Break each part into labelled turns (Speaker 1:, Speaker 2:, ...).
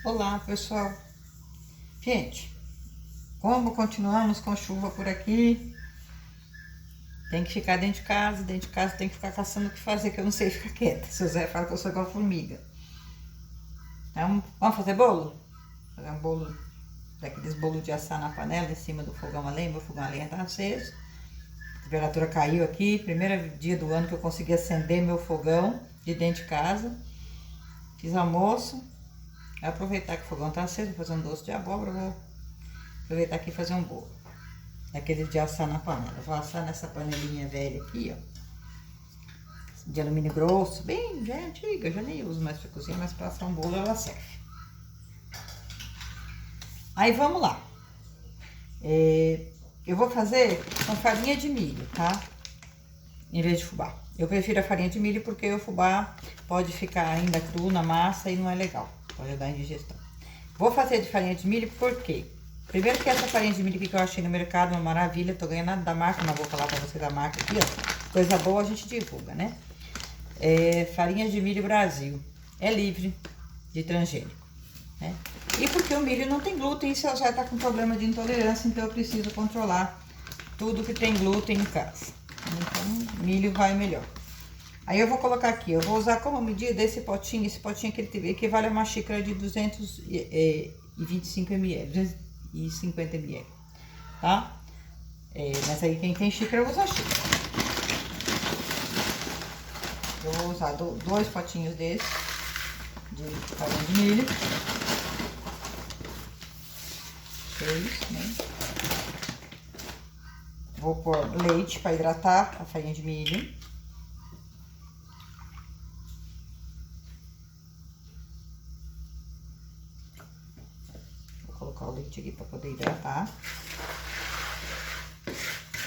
Speaker 1: Olá, pessoal. Gente, como continuamos com chuva por aqui, tem que ficar dentro de casa tem que ficar caçando o que fazer, que eu não sei ficar quieta. Seu Zé fala que eu sou igual formiga. Então, vamos fazer bolo? Fazer um bolo, daqueles bolos de assar na panela, em cima do fogão a lenha. Meu fogão a lenha tá aceso. A temperatura caiu aqui, primeiro dia do ano que eu consegui acender meu fogão de dentro de casa. Fiz almoço. Vou aproveitar que o fogão tá aceso, vou fazer um doce de abóbora, vou aproveitar aqui e fazer um bolo. Daquele de assar na panela. Vou assar nessa panelinha velha aqui, ó. De alumínio grosso, bem, já é antiga, já nem uso mais pra cozinhar, mas pra assar um bolo ela serve. Aí vamos lá. Eu vou fazer com farinha de milho, tá? Em vez de fubá. Eu prefiro a farinha de milho porque o fubá pode ficar ainda cru na massa e não é legal. Pode dar indigestão. Vou fazer de farinha de milho porque... Primeiro que essa farinha de milho que eu achei no mercado, uma maravilha. Tô ganhando da marca, não vou falar pra você da marca aqui, ó. Coisa boa a gente divulga, né? Farinha de milho Brasil. É livre de transgênico, né? E porque o milho não tem glúten, se eu já tá com problema de intolerância, então eu preciso controlar tudo que tem glúten em casa. Então, milho vai melhor. Aí eu vou colocar aqui, eu vou usar como medida esse potinho que ele equivale a uma xícara de 225 ml, 250 ml, tá? Mas aí quem tem xícara usa xícara. Eu vou usar dois potinhos desses de farinha de milho. 6, né? Vou pôr leite para hidratar a farinha de milho. Vou colocar o leite aqui para poder hidratar.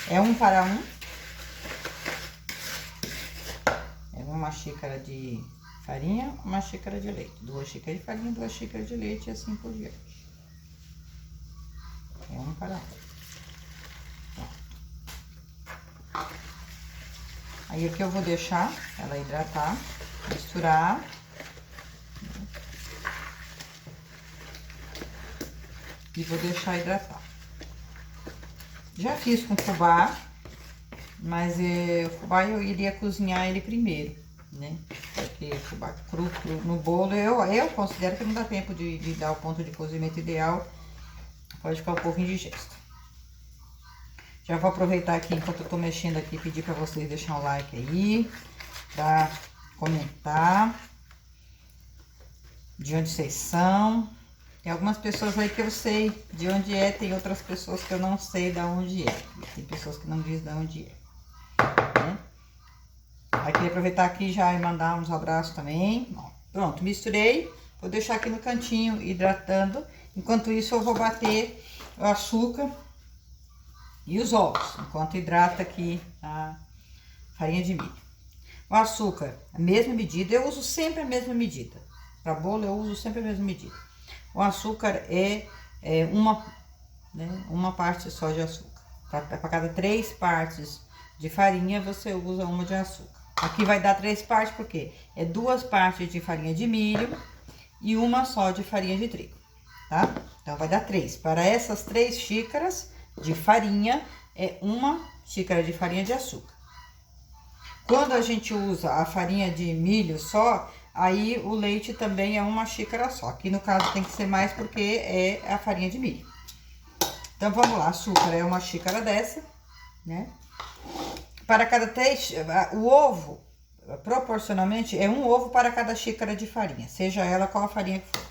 Speaker 1: É 1 para 1. É uma xícara de farinha, uma xícara de leite. 2 xícaras de farinha, 2 xícaras de leite e assim por diante. É 1 para 1. Aí aqui eu vou deixar ela hidratar, misturar. E vou deixar hidratar. Já fiz com fubá, mas o fubá eu iria cozinhar ele primeiro, né? Porque fubá cru no bolo, eu considero que não dá tempo de dar o ponto de cozimento ideal. Pode ficar um pouco indigesto. Já vou aproveitar aqui, enquanto eu tô mexendo aqui, pedir pra vocês deixar um like aí, pra comentar de onde vocês são. Tem algumas pessoas aí que eu sei de onde é, tem outras pessoas que eu não sei de onde é. Tem pessoas que não dizem de onde é, né? Aí queria aproveitar aqui já e mandar uns abraços também. Ó, pronto, misturei. Vou deixar aqui no cantinho hidratando. Enquanto isso eu vou bater o açúcar e os ovos, enquanto hidrata aqui a farinha de milho. O açúcar, a mesma medida, eu uso sempre a mesma medida. Para bolo eu uso sempre a mesma medida. O açúcar é uma parte só de açúcar. Para cada 3 partes de farinha, você usa uma de açúcar. Aqui vai dar 3 partes, porque é 2 partes de farinha de milho e uma só de farinha de trigo, tá? Então, vai dar 3. Para essas 3 xícaras de farinha, é 1 xícara de farinha de açúcar. Quando a gente usa a farinha de milho só, aí o leite também é 1 xícara só. Aqui no caso tem que ser mais porque é a farinha de milho. Então vamos lá, açúcar é 1 xícara dessa, né? Para cada 3, o ovo, proporcionalmente, é 1 ovo para cada xícara de farinha, seja ela qual a farinha que for.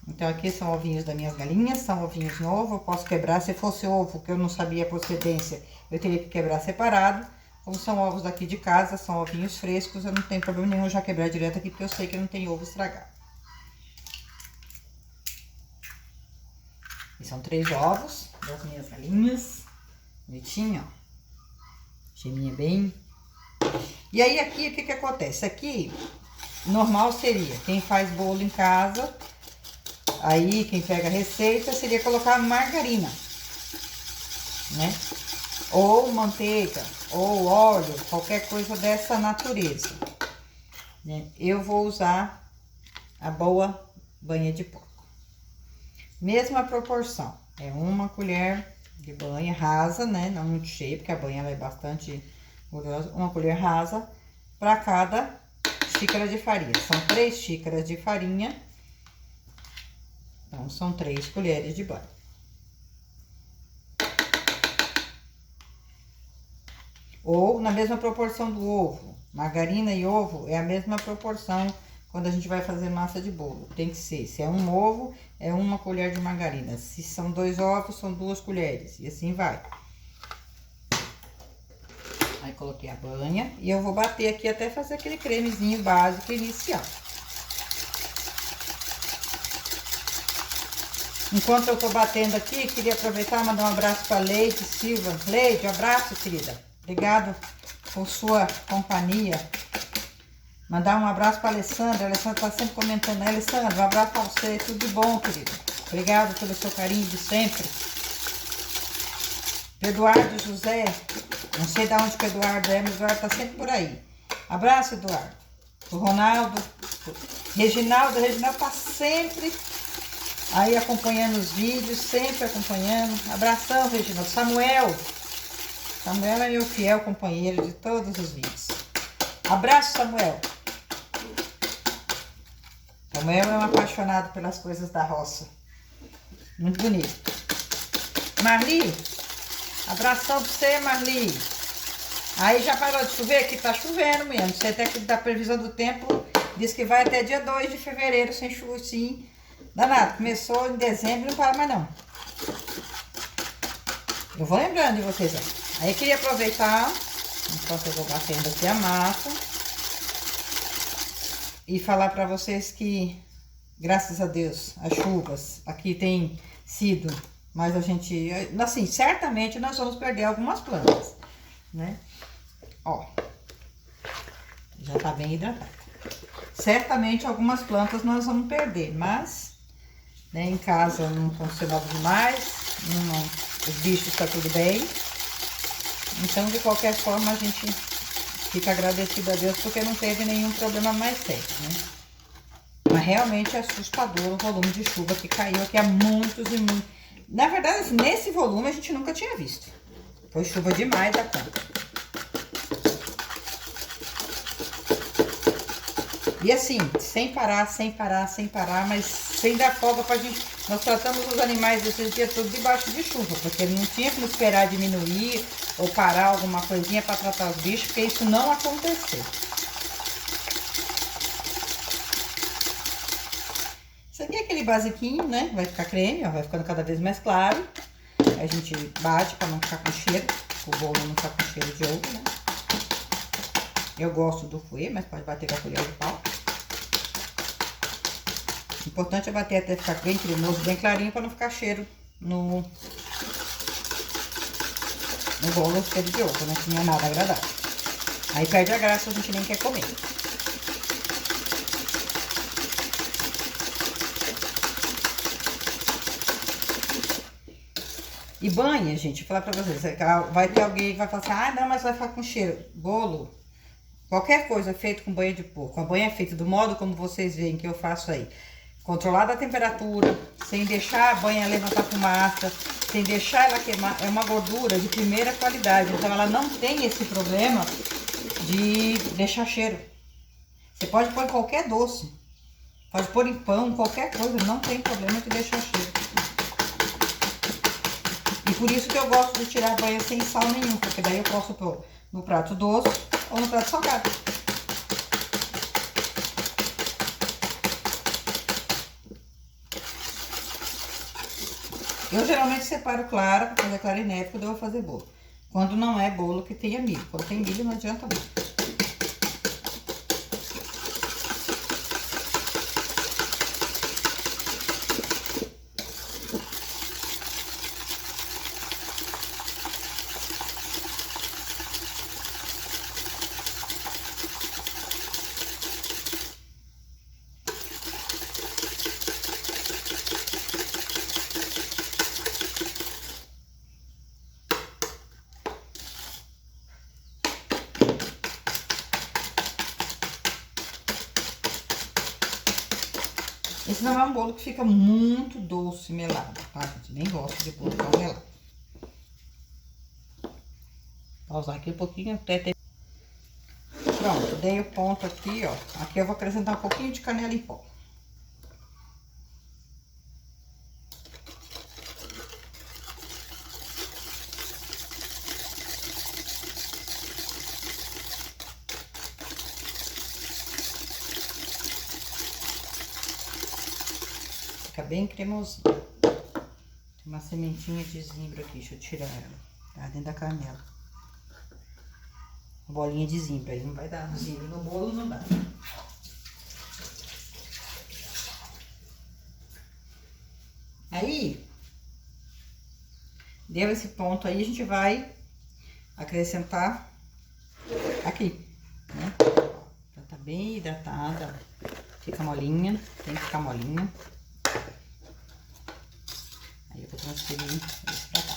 Speaker 1: Então aqui são ovinhos das minhas galinhas, são ovinhos novos, eu posso quebrar. Se fosse ovo que eu não sabia a procedência, eu teria que quebrar separado. Como são ovos daqui de casa, são ovinhos frescos, eu não tenho problema nenhum já quebrar direto aqui, porque eu sei que não tem ovo estragado. E são 3 ovos das minhas galinhas, bonitinho, ó. Geminha bem. E aí aqui, o que que acontece? Aqui, normal seria, quem faz bolo em casa, aí quem pega a receita, seria colocar margarina, né? Ou manteiga, ou óleo, qualquer coisa dessa natureza, né? Eu vou usar a boa banha de porco. Mesma proporção, é 1 colher de banha rasa, né? Não muito cheia, porque a banha ela é bastante gordurosa. 1 colher rasa para cada xícara de farinha. São 3 xícaras de farinha. Então, são 3 colheres de banho. Ou na mesma proporção do ovo. Margarina e ovo é a mesma proporção quando a gente vai fazer massa de bolo. Tem que ser, se é um ovo, é 1 colher de margarina. Se são 2 ovos, são 2 colheres. E assim vai. Aí, coloquei a banha e eu vou bater aqui até fazer aquele cremezinho básico inicial. Enquanto eu tô batendo aqui, queria aproveitar e mandar um abraço para Leide Silva. Leide, um abraço, querida. Obrigado por sua companhia. Mandar um abraço para a Alessandra. A Alessandra tá sempre comentando, né? Alessandra, um abraço para você. Tudo de bom, querida. Obrigado pelo seu carinho de sempre. Eduardo José. Não sei de onde que o Eduardo é, mas o Eduardo tá sempre por aí. Abraço, Eduardo. O Ronaldo. Reginaldo. O Reginaldo tá sempre aí acompanhando os vídeos, sempre acompanhando. Abração, Reginaldo. Samuel. Samuel é meu fiel companheiro de todos os vídeos. Abraço, Samuel. Samuel é um apaixonado pelas coisas da roça. Muito bonito. Marli, abração pra você, Marli. Aí já parou de chover? Aqui tá chovendo mesmo. Você até que da previsão do tempo diz que vai até dia 2 de fevereiro sem chuva, sim. Danado, começou em dezembro e não para mais não. Eu vou lembrando de vocês aí. Aí eu queria aproveitar, enquanto eu vou batendo aqui a massa, e falar pra vocês que, graças a Deus, as chuvas aqui tem sido, mas a gente, assim, certamente nós vamos perder algumas plantas, né? Ó, já tá bem hidratado. Certamente algumas plantas nós vamos perder, mas, né, em casa não funcionava demais, os bichos tá tudo bem. Então, de qualquer forma, a gente fica agradecido a Deus porque não teve nenhum problema mais sério, né? Mas realmente é assustador o volume de chuva que caiu aqui há muitos e muitos. Na verdade, assim, nesse volume a gente nunca tinha visto. Foi chuva demais da conta. E assim, sem parar, mas sem dar folga pra gente. Nós tratamos os animais esses dias todos debaixo de chuva, porque não tinha como esperar diminuir ou parar alguma coisinha para tratar os bichos, porque isso não aconteceu. Isso aqui é aquele basiquinho, né? Vai ficar creme, ó, vai ficando cada vez mais claro. A gente bate para não ficar com cheiro, o bolo não ficar com cheiro de ovo, né? Eu gosto do fouet, mas pode bater com a colher de pau. O importante é bater até ficar bem cremoso, bem clarinho, para não ficar cheiro no bolo, cheiro de ovo, né? Que não é nada agradável. Aí perde a graça, a gente nem quer comer. E banha, gente, vou falar pra vocês, vai ter alguém que vai falar assim, ah, não, mas vai ficar com cheiro. Bolo, qualquer coisa feita com banha de porco, a banha é feita do modo como vocês veem que eu faço aí. Controlada a temperatura, sem deixar a banha levantar fumaça, sem deixar ela queimar, é uma gordura de primeira qualidade, então ela não tem esse problema de deixar cheiro. Você pode pôr em qualquer doce, pode pôr em pão, qualquer coisa, não tem problema de deixar cheiro. E por isso que eu gosto de tirar a banha sem sal nenhum, porque daí eu posso pôr no prato doce ou no prato salgado. Eu geralmente separo clara para fazer clarinete quando eu vou fazer bolo. Quando não é bolo que tenha milho. Quando tem milho não adianta muito. Esse não é um bolo que fica muito doce e melado, tá? A gente nem gosta de bolo tão melado. Vou usar aqui um pouquinho até ter... Pronto, dei o ponto aqui, ó. Aqui eu vou acrescentar um pouquinho de canela em pó. Fica bem cremosinho. Tem uma sementinha de zimbro aqui, deixa eu tirar ela. Tá dentro da canela. Bolinha de zimbro, aí não vai dar zimbro no bolo, não dá. Aí, deu esse ponto aí, a gente vai acrescentar aqui, né? Já tá bem hidratada, fica molinha, tem que ficar molinha. Aí eu vou transferir isso pra cá.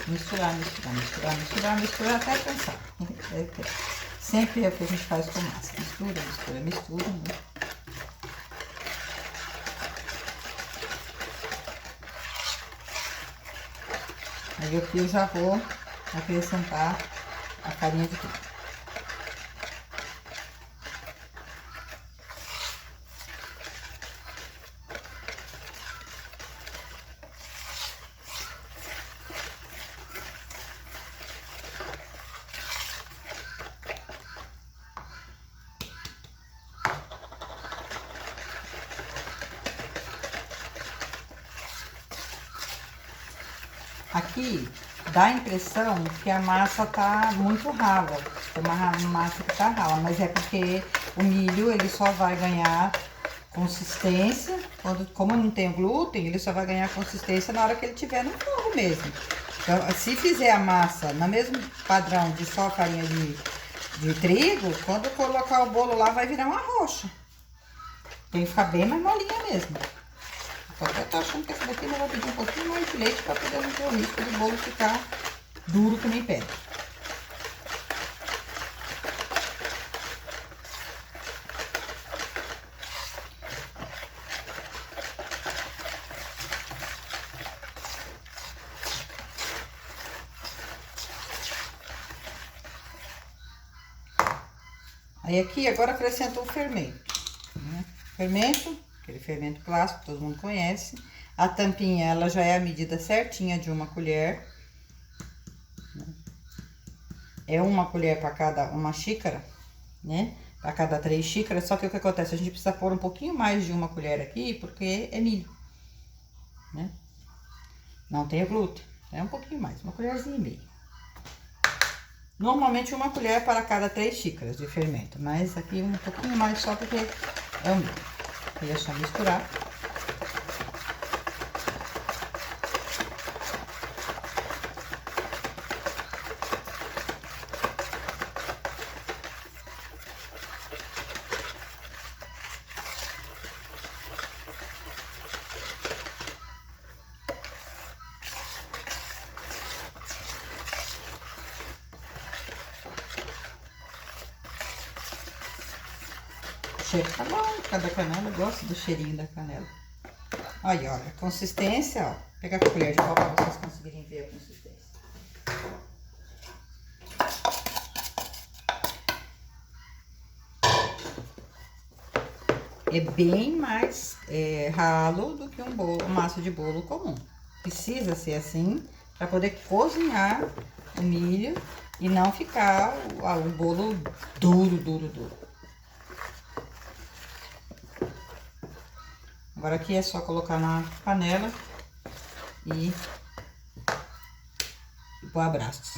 Speaker 1: Misturar, misturar, misturar, misturar, misturar até cansar. Sempre é o que a gente faz com massa. Mistura, mistura, mistura, né? Aí aqui eu já vou acrescentar a farinha de trigo. Aqui dá a impressão que a massa tá muito rala, é uma massa que tá rala, mas é porque o milho ele só vai ganhar consistência, como não tem glúten, ele só vai ganhar consistência na hora que ele tiver no fogo mesmo. Então, se fizer a massa no mesmo padrão de só farinha de trigo, quando colocar o bolo lá vai virar uma roxa. Tem que ficar bem mais molinha mesmo. Eu até tô achando que essa daqui eu vou pedir um pouquinho mais de leite para poder não ter o risco do bolo ficar duro que nem pedra. Aí aqui agora acrescento o fermento, né? Fermento, aquele fermento clássico que todo mundo conhece. A tampinha, ela já é a medida certinha de uma colher. É uma colher para cada uma xícara, né? Para cada 3 xícaras. Só que o que acontece? A gente precisa pôr um pouquinho mais de uma colher aqui, porque é milho, né? Não tem glúten. É um pouquinho mais, uma colherzinha e meia. Normalmente uma colher para cada 3 xícaras de fermento, mas aqui um pouquinho mais só porque é o milho. E é só misturar. O cheiro tá bom, cada canela, eu gosto do cheirinho da canela. Aí, olha, a consistência, ó. Vou pegar a colher de pau para vocês conseguirem ver a consistência. É bem mais ralo do que um bolo, massa de bolo comum. Precisa ser assim para poder cozinhar o milho e não ficar o bolo duro, duro, duro. Agora aqui é só colocar na panela e pôr a brasas.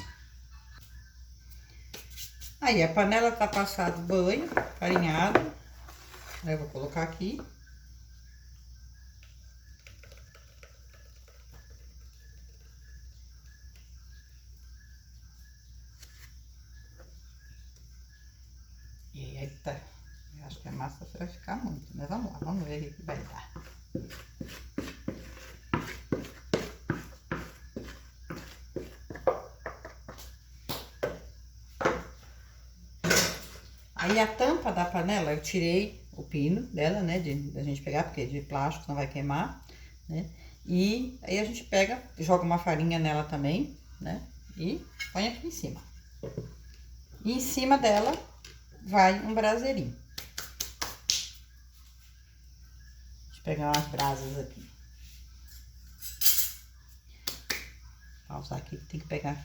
Speaker 1: Aí a panela tá passado banho, farinhado. Aí eu vou colocar aqui. E aí tá. Eu acho que a massa vai ficar muito, mas vamos lá, vamos ver o que vai dar. Aí a tampa da panela, eu tirei o pino dela, né, da gente pegar, porque é de plástico, não vai queimar, né? E aí a gente pega, joga uma farinha nela também, né? E põe aqui em cima. E em cima dela vai um braseirinho. Deixa eu pegar umas brasas aqui. Pausar aqui, tem que pegar.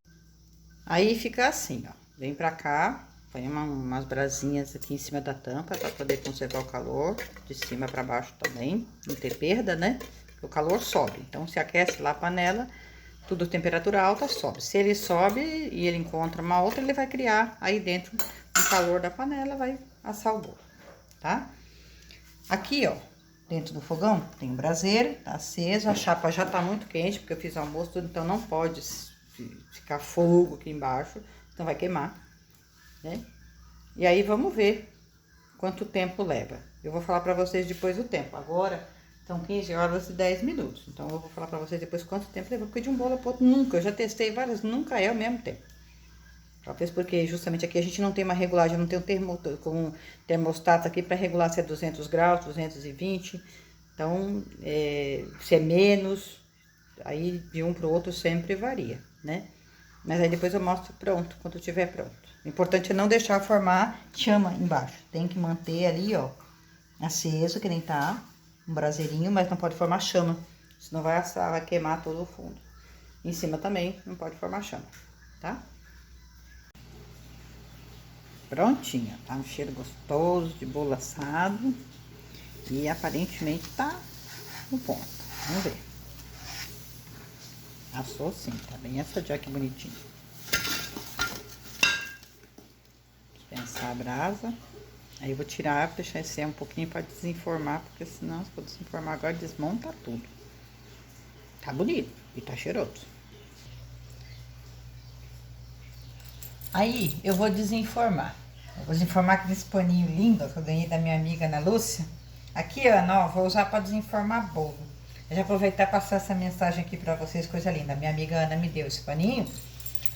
Speaker 1: Aí fica assim, ó. Vem pra cá, põe umas brasinhas aqui em cima da tampa pra poder conservar o calor. De cima pra baixo também, não ter perda, né? Porque o calor sobe. Então, se aquece lá a panela, tudo temperatura alta, sobe. Se ele sobe e ele encontra uma outra, ele vai criar aí dentro o calor da panela, vai assar o bolo, tá? Aqui, ó, dentro do fogão tem um braseiro, tá aceso, a chapa já tá muito quente, porque eu fiz almoço, então não pode ficar fogo aqui embaixo, então vai queimar, né? E aí vamos ver quanto tempo leva. Eu vou falar pra vocês depois o tempo. Agora são 15 horas e 10 minutos, então eu vou falar pra vocês depois quanto tempo leva, porque de um bolo pro outro nunca, eu já testei várias, nunca é o mesmo tempo. Talvez porque justamente aqui a gente não tem uma regulagem, não tem um termostato aqui para regular se é 200 graus, 220. Então, se é menos, aí de um para o outro sempre varia, né? Mas aí depois eu mostro pronto, quando estiver pronto. O importante é não deixar formar chama embaixo. Tem que manter ali, ó, aceso, que nem tá, um braseirinho, mas não pode formar chama. Senão vai assar, vai queimar todo o fundo. Em cima também não pode formar chama, tá? Prontinho, tá um cheiro gostoso de bolo assado. E aparentemente tá no ponto. Vamos ver. Assou sim, tá bem assadinho, que bonitinho. Dispensar a brasa. Aí eu vou tirar, deixar esse um pouquinho pra desenformar, porque senão, se for desenformar agora, desmonta tudo. Tá bonito e tá cheiroso. Aí eu vou desenformar. Eu vou desenformar aqui nesse paninho lindo que eu ganhei da minha amiga Ana Lúcia. Aqui, Ana, ó, vou usar para desenformar bolo. Eu já aproveitar e passar essa mensagem aqui para vocês, coisa linda. Minha amiga Ana me deu esse paninho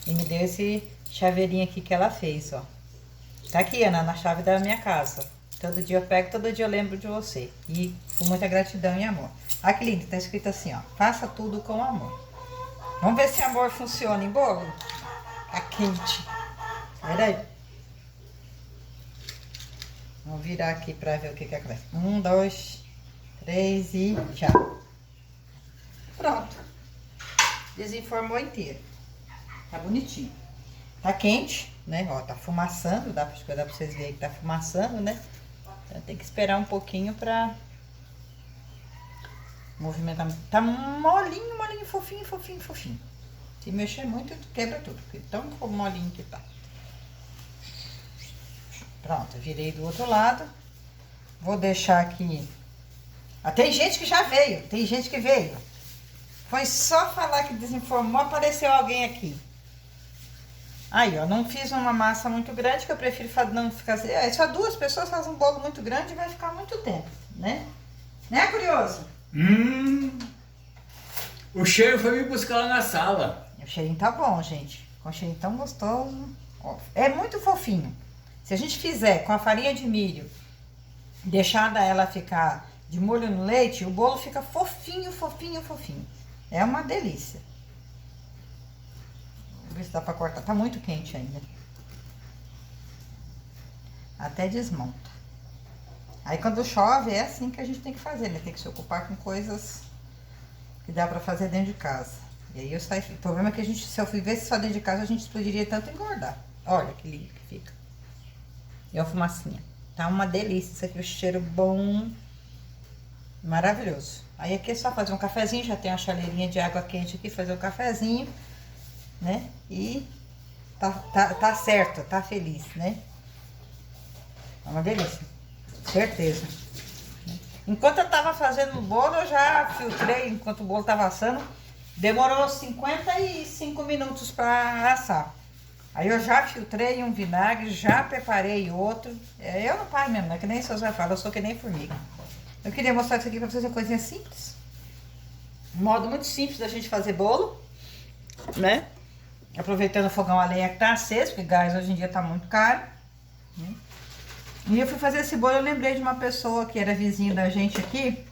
Speaker 1: e me deu esse chaveirinho aqui que ela fez, ó. Tá aqui, Ana, na chave da minha casa. Todo dia eu pego, todo dia eu lembro de você. E com muita gratidão e amor. Olha que lindo, tá escrito assim, ó. Faça tudo com amor. Vamos ver se amor funciona em bolo? Tá quente. Pera aí. Vamos virar aqui pra ver o que que acontece. 1, 2, 3 e já. Pronto. Desenformou inteiro. Tá bonitinho. Tá quente, né? Ó, tá fumaçando. Dá pra vocês verem que tá fumaçando, né? Então tem que esperar um pouquinho pra movimentar. Tá molinho, molinho, fofinho, fofinho, fofinho. Se mexer muito, quebra tudo. Porque tão molinho que tá. Pronto, virei do outro lado. Vou deixar aqui. Ah, tem gente que já veio, tem gente que veio. Foi só falar que desinformou, apareceu alguém aqui. Aí, ó, não fiz uma massa muito grande, que eu prefiro não ficar assim. Só 2 pessoas fazem um bolo muito grande e vai ficar muito tempo, né? Né, curioso?
Speaker 2: O cheiro foi me buscar lá na sala.
Speaker 1: O cheirinho tá bom, gente. Com um cheirinho tão gostoso. Ó, é muito fofinho. Se a gente fizer com a farinha de milho, deixada ela ficar de molho no leite, o bolo fica fofinho, fofinho, fofinho. É uma delícia. Vou ver se dá pra cortar. Tá muito quente ainda. Até desmonta. Aí quando chove é assim que a gente tem que fazer, né? Tem que se ocupar com coisas que dá pra fazer dentro de casa. E aí eu saio. O problema é que se eu vivesse só dentro de casa, a gente poderia tanto engordar. Olha que lindo que fica. E a fumacinha. Tá uma delícia. Isso aqui, o cheiro bom. Maravilhoso. Aí aqui é só fazer um cafezinho. Já tem uma chaleirinha de água quente aqui. Fazer um cafezinho, né? E tá certo. Tá feliz, né? É uma delícia. Certeza. Enquanto eu tava fazendo o bolo, eu já filtrei. Enquanto o bolo tava assando. Demorou 55 minutos pra assar. Aí eu já filtrei um vinagre, já preparei outro. Eu não paro mesmo, né? Que nem seus vai falar, eu sou que nem formiga. Eu queria mostrar isso aqui pra vocês, uma coisinha simples. Um modo muito simples da gente fazer bolo, né? Aproveitando o fogão a lenha que tá aceso, porque gás hoje em dia tá muito caro, né? E eu fui fazer esse bolo, eu lembrei de uma pessoa que era vizinho da gente aqui.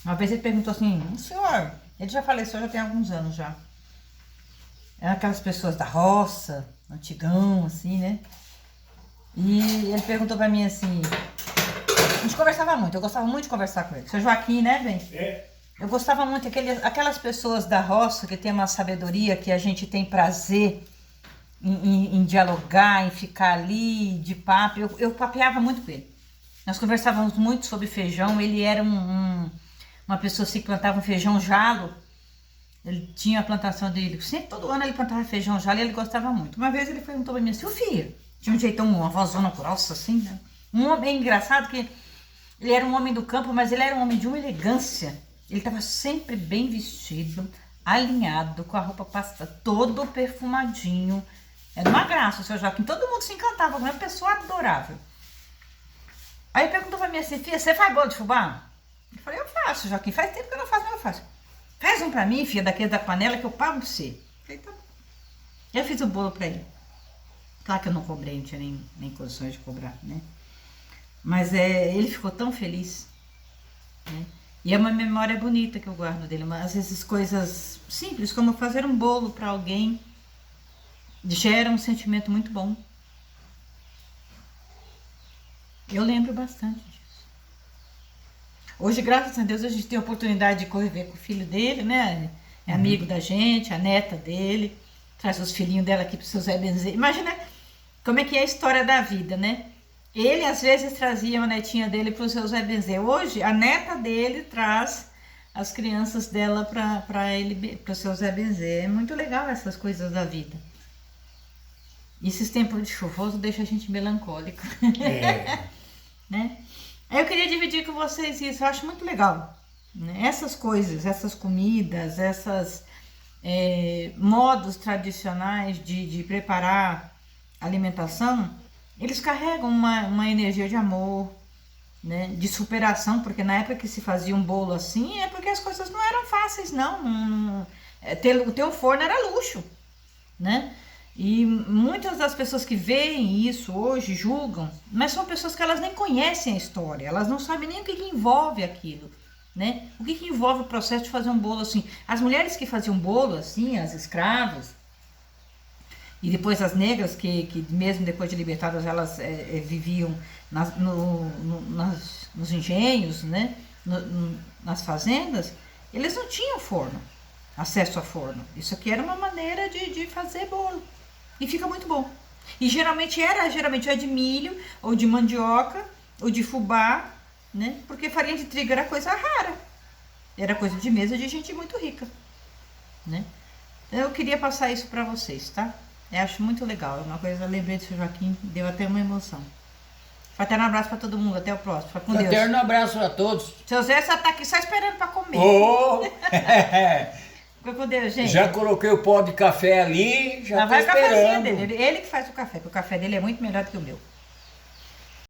Speaker 1: Uma vez ele perguntou assim, senhor, ele já faleceu, já tem alguns anos já. Eram aquelas pessoas da roça, antigão, assim, né? E ele perguntou pra mim assim, a gente conversava muito, eu gostava muito de conversar com ele. Seu Joaquim, né, bem?
Speaker 2: É.
Speaker 1: Eu gostava muito, aquelas pessoas da roça que tem uma sabedoria, que a gente tem prazer em dialogar, em ficar ali de papo. Eu papeava muito com ele. Nós conversávamos muito sobre feijão, ele era uma pessoa assim que plantava um feijão jalo. Ele tinha a plantação dele, sempre, todo ano ele plantava feijão jalo e ele gostava muito. Uma vez ele perguntou pra mim assim, ô filho, tinha um jeitão, uma vozona grossa assim, né? Um homem engraçado que ele era um homem do campo, mas ele era um homem de uma elegância. Ele estava sempre bem vestido, alinhado, com a roupa pasta, todo perfumadinho. Era uma graça o seu Joaquim, todo mundo se encantava com ele, uma pessoa adorável. Aí perguntou pra mim assim, filha, você faz bolo de fubá? Eu falei, eu faço, Joaquim, faz tempo que eu não faço, mas eu faço. Faz um pra mim, filha, daquele da panela que eu pago pra você. Eu falei, tá bom. Eu fiz o bolo pra ele. Claro que eu não cobrei, não tinha nem condições de cobrar, né? Mas ele ficou tão feliz, né? E é uma memória bonita que eu guardo dele. Mas às vezes coisas simples, como fazer um bolo para alguém, gera um sentimento muito bom. Eu lembro bastante disso. Hoje, graças a Deus, a gente tem a oportunidade de conviver com o filho dele, né? É amigo da gente, a neta dele, traz os filhinhos dela aqui para o seu Zé Benzer. Imagina como é que é a história da vida, né? Ele, às vezes, trazia a netinha dele para o seu Zé Benzer. Hoje, a neta dele traz as crianças dela para o seu Zé Benzer. É muito legal essas coisas da vida. Esses tempos de chuvoso deixam a gente melancólico.
Speaker 2: É.
Speaker 1: Né? Eu queria dividir com vocês isso. Eu acho muito legal, né? Essas coisas, essas comidas, esses modos tradicionais de preparar alimentação, eles carregam uma energia de amor, né? De superação, porque na época que se fazia um bolo assim, é porque as coisas não eram fáceis, não. Ter um forno era luxo, né? E muitas das pessoas que veem isso hoje julgam, mas são pessoas que elas nem conhecem a história, elas não sabem nem o que envolve aquilo, né? O que envolve o processo de fazer um bolo assim. As mulheres que faziam bolo assim, as escravas, e depois as negras que mesmo depois de libertadas elas viviam nos engenhos, né? Nas fazendas, eles não tinham forno, acesso a forno. Isso aqui era uma maneira de fazer bolo e fica muito bom. E geralmente era de milho ou de mandioca ou de fubá, né? Porque farinha de trigo era coisa rara, era coisa de mesa de gente muito rica, né? Eu queria passar isso para vocês, tá? Eu acho muito legal, é uma coisa, eu lembrei do seu Joaquim, deu até uma emoção. Fraterno abraço para todo mundo, até o próximo. Fica com Deus.
Speaker 2: Fraterno abraço a todos.
Speaker 1: Seu Zé só tá aqui só esperando para comer.
Speaker 2: Oh!
Speaker 1: Fica com Deus, gente.
Speaker 2: Já coloquei o pó de café ali, já tô
Speaker 1: vai o cafezinho
Speaker 2: esperando.
Speaker 1: dele, ele que faz o café, porque o café dele é muito melhor do que o meu.